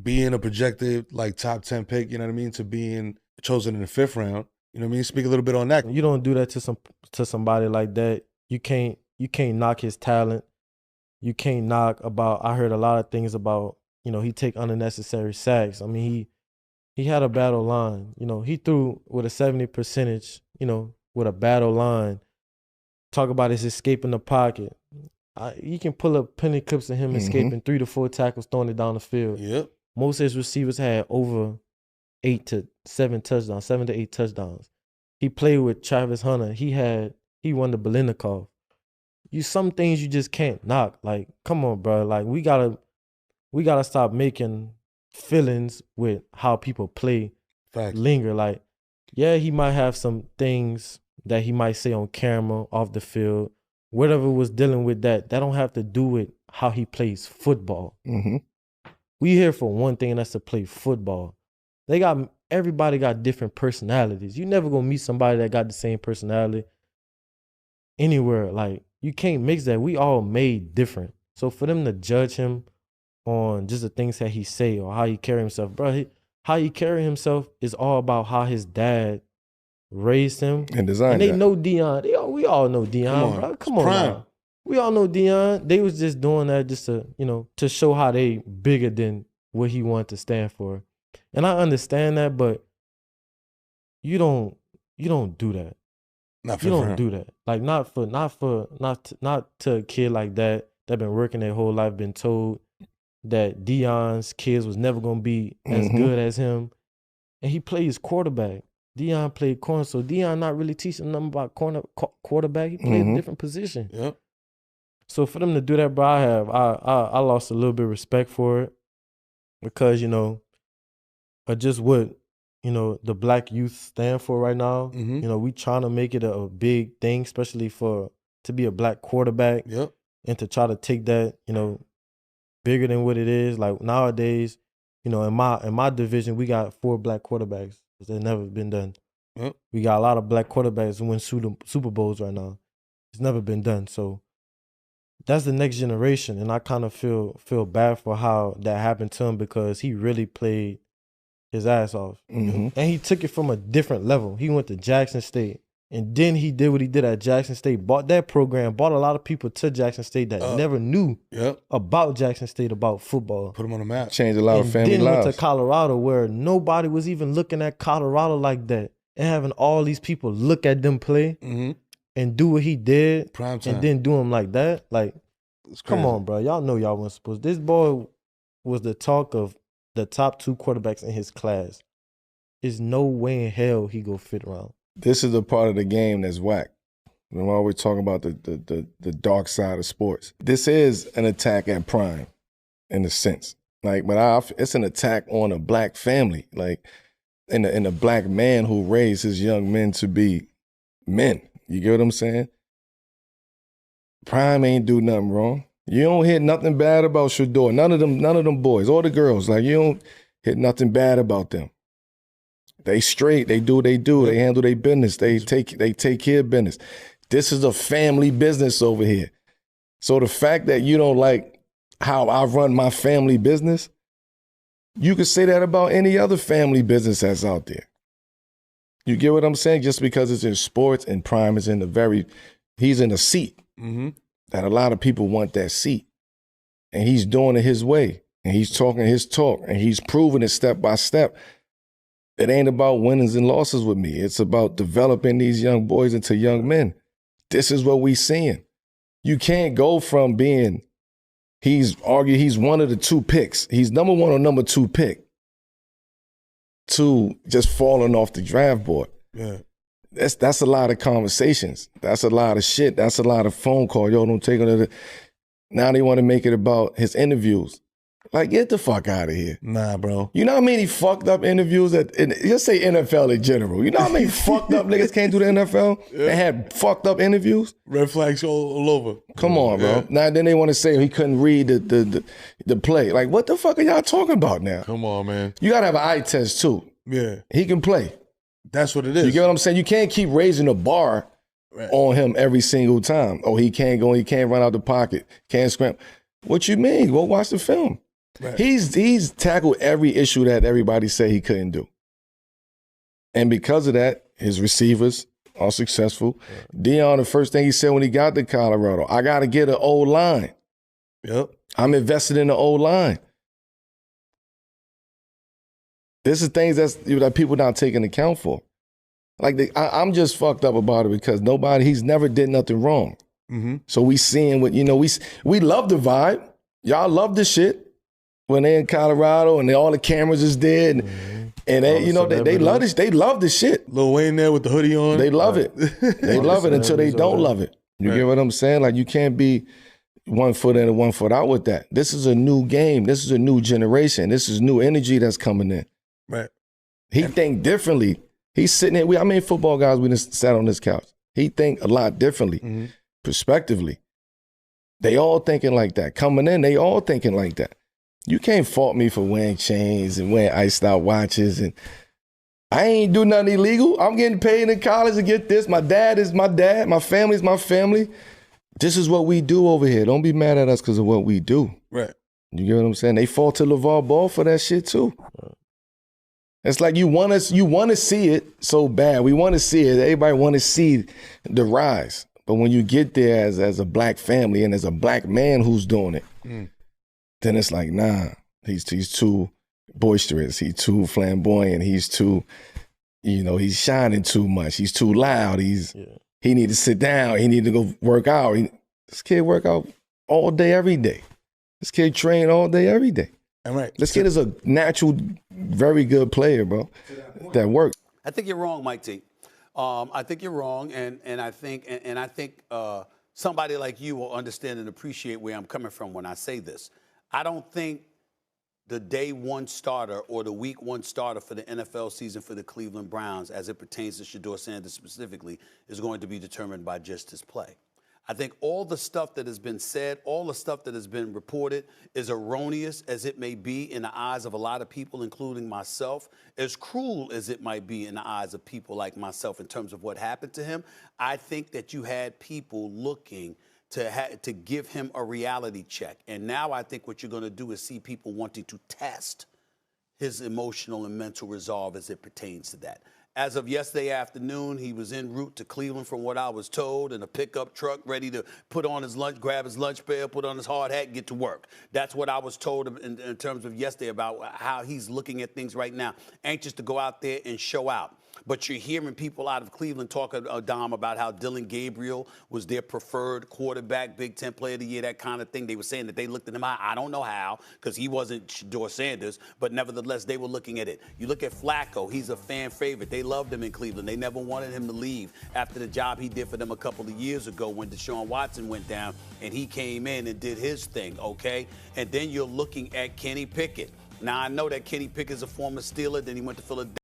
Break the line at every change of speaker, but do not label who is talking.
being a projected like top 10 pick, you know what I mean, to being chosen in the 5th round. You know what I mean? Speak a little bit on that.
You don't do that to somebody like that. You can't knock his talent. You can't knock about. I heard a lot of things about, he take unnecessary sacks. I mean, he had a battle line. He threw with a 70%, with a battle line. Talk about his escaping the pocket. You can pull up plenty clips of him escaping 3 to 4 tackles, throwing it down the field.
Yep.
Most of his receivers had over 7 to 8 touchdowns. He played with Travis Hunter. He won the Biletnikoff. Some things you just can't knock. Like, come on, bro. Like, we gotta stop making feelings with how people play linger. Like, yeah, he might have some things that he might say on camera, off the field. Whatever was dealing with that don't have to do with how he plays football.
Mm-hmm.
We here for one thing, and that's to play football. Everybody got different personalities. You never gonna meet somebody that got the same personality anywhere. Like, you can't mix that. We all made different. So for them to judge him on just the things that he say or how he carry himself, bro, how he carry himself is all about how his dad raised him
and designed.
And they know Deion. We all know Deion, bro. Come on, now. We all know Deion. They was just doing that just to, to show how they bigger than what he wanted to stand for. And I understand that, but you don't do that. You don't do that. Like, not to a kid like that been working their whole life, been told that Deion's kids was never gonna be as good as him, and he plays quarterback. Deion played corner, so Deion not really teaching them about quarterback. He played a different position.
Yep.
So for them to do that, bro, I lost a little bit of respect for it because just what the black youth stand for right now. We trying to make it a big thing, especially to be a black quarterback.
Yep.
And to try to take that bigger than what it is. Like nowadays, in my division, we got 4 black quarterbacks. That's never been done.
Yep.
We got a lot of black quarterbacks who win Super Bowls right now. It's never been done. So that's the next generation, and I kind of feel bad for how that happened to him because he really played his ass off, and he took it from a different level. He went to Jackson State, and then he did what he did at Jackson State. Bought that program, brought a lot of people to Jackson State that never knew about Jackson State, about football.
Put him on the map.
Changed a lot of family lives.
And then went to Colorado where nobody was even looking at Colorado like that. And having all these people look at them play and do what he did and then do him like that. Like, come on, bro. Y'all know y'all weren't supposed to. This boy was the talk of the top 2 quarterbacks in his class. There's no way in hell he go fit around.
This is the part of the game that's whack. We're always talking about the dark side of sports. This is an attack at Prime, in a sense. Like, but it's an attack on a black family, like, and a black man who raised his young men to be men. You get what I'm saying? Prime ain't do nothing wrong. You don't hear nothing bad about Shedeur. None of them boys, all the girls. Like, you don't hear nothing bad about them. They straight. They do what they do. They handle their business. They take care of business. This is a family business over here. So the fact that you don't like how I run my family business, you could say that about any other family business that's out there. You get what I'm saying? Just because it's in sports and Prime is he's in a seat that a lot of people want that seat. And he's doing it his way. And he's talking his talk. And he's proving it step by step. It ain't about winnings and losses with me. It's about developing these young boys into young men. This is what we seeing. You can't go from being, he's one of the 2 picks. He's number 1 or number 2 pick to just falling off the draft board.
Yeah.
That's a lot of conversations. That's a lot of shit. That's a lot of phone call. Yo, don't take it. Now they want to make it about his interviews. Like, get the fuck out of here.
Nah, bro.
You know how many fucked up interviews just say NFL in general. You know how many fucked up niggas can't do the NFL? Yeah. They had fucked up interviews?
Red flags all over.
Come on, bro. Yeah. Now then they want to say he couldn't read the play. Like, what the fuck are y'all talking about now?
Come on, man.
You got to have an eye test too.
Yeah.
He can play.
That's what it is.
You get what I'm saying? You can't keep raising the bar on him every single time. Oh, he can't go, he can't run out the pocket, can't scramble. What you mean? Go watch the film.
Right.
He's tackled every issue that everybody said he couldn't do. And because of that, his receivers are successful. Right. Deion, the first thing he said when he got to Colorado, I got to get an old line.
Yep.
I'm invested in the old line. This is things that people not taking account for. Like I'm just fucked up about it because he's never did nothing wrong.
Mm-hmm.
So we seeing what, we love the vibe. Y'all love the shit when they in Colorado and all the cameras is there. And they love this. They love the shit.
Lil Wayne there with the hoodie on.
They love it. They love it until they don't love it. You get what I'm saying? Like you can't be 1 foot in and 1 foot out with that. This is a new game. This is a new generation. This is new energy that's coming in.
Right.
He think differently. He's sitting there. Football guys, we just sat on this couch. He think a lot differently, prospectively. They all thinking like that. Coming in, they all thinking like that. You can't fault me for wearing chains and wearing iced out watches. And I ain't do nothing illegal. I'm getting paid in college to get this. My dad is my dad. My family is my family. This is what we do over here. Don't be mad at us because of what we do.
Right.
You get what I'm saying? They fall to LeVar Ball for that shit too. It's like you want to see it so bad. We want to see it. Everybody want to see the rise. But when you get there as a black family and as a black man who's doing it, then it's like, nah, he's too boisterous. He's too flamboyant. He's too, he's shining too much. He's too loud. He need to sit down. He need to go work out. This kid work out all day, every day. This kid train all day, every day.
All right.
This kid is a natural, very good player, bro. That works.
I think you're wrong, Mike T. I think you're wrong, and I think somebody like you will understand and appreciate where I'm coming from when I say this. I don't think the day one starter or the week one starter for the NFL season for the Cleveland Browns, as it pertains to Shedeur Sanders specifically, is going to be determined by just his play. I think all the stuff that has been said, all the stuff that has been reported is erroneous as it may be in the eyes of a lot of people, including myself, as cruel as it might be in the eyes of people like myself in terms of what happened to him. I think that you had people looking to give him a reality check. And now I think what you're going to do is see people wanting to test his emotional and mental resolve as it pertains to that. As of yesterday afternoon, he was en route to Cleveland, from what I was told, in a pickup truck, ready to put on his lunch, grab his lunch pail, put on his hard hat, and get to work. That's what I was told in terms of yesterday about how he's looking at things right now, anxious to go out there and show out. But you're hearing people out of Cleveland talk, Dom, about how Dylan Gabriel was their preferred quarterback, Big Ten Player of the Year, that kind of thing. They were saying that they looked at him. I don't know how, because he wasn't Shedeur Sanders, but nevertheless, they were looking at it. You look at Flacco. He's a fan favorite. They loved him in Cleveland. They never wanted him to leave after the job he did for them a couple of years ago when Deshaun Watson went down, and he came in and did his thing, okay? And then you're looking at Kenny Pickett. Now, I know that Kenny Pickett is a former Steeler. Then he went to Philadelphia.